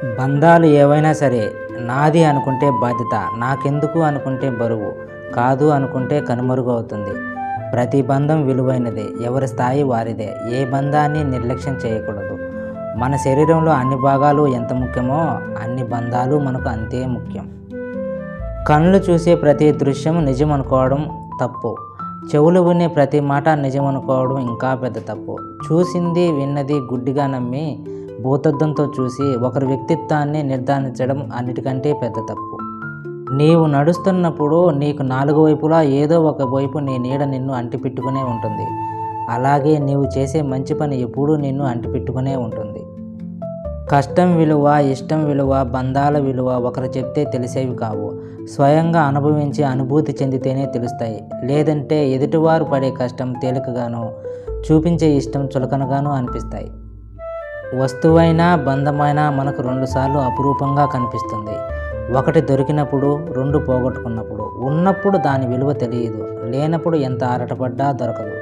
బంధాలు ఏవైనా సరే నాది అనుకుంటే బాధ్యత, నాకెందుకు అనుకుంటే బరువు, కాదు అనుకుంటే కనుమరుగు అవుతుంది. ప్రతి బంధం విలువైనదే, ఎవరి స్థాయి వారిదే. ఏ బంధాన్ని నిర్లక్ష్యం చేయకూడదు. మన శరీరంలో అన్ని భాగాలు ఎంత ముఖ్యమో అన్ని బంధాలు మనకు అంతే ముఖ్యం. కళ్ళు చూసే ప్రతి దృశ్యం నిజం అనుకోవడం తప్పు. చెవులు వినే ప్రతి మాట నిజం అనుకోవడం ఇంకా పెద్ద తప్పు. చూసింది విన్నది గుడ్డిగా నమ్మి భూతద్దంతో చూసి ఒకరి వ్యక్తిత్వాన్ని నిర్ధారించడం అన్నిటికంటే పెద్ద తప్పు. నీవు నడుస్తున్నప్పుడు నీకు నాలుగు వైపులా ఏదో ఒక వైపు నీ నీడ నిన్ను అంటిపెట్టుకునే ఉంటుంది. అలాగే నీవు చేసే మంచి పని ఎప్పుడూ నిన్ను అంటిపెట్టుకునే ఉంటుంది. కష్టం విలువ, ఇష్టం విలువ, బంధాల విలువ ఒకరు చెప్తే తెలిసేవి కావు. స్వయంగా అనుభవించి అనుభూతి చెందితేనే తెలుస్తాయి. లేదంటే ఎదుటివారు పడే కష్టం తేలికగానో, చూపించే ఇష్టం చులకనగానో అనిపిస్తాయి. వస్తువైనా బంధమైనా మనకు రెండుసార్లు అపురూపంగా కనిపిస్తుంది. ఒకటి దొరికినప్పుడు, రెండు పోగొట్టుకున్నప్పుడు. ఉన్నప్పుడు దాని విలువ తెలియదు, లేనప్పుడు ఎంత ఆరాటపడ్డా దొరకదు.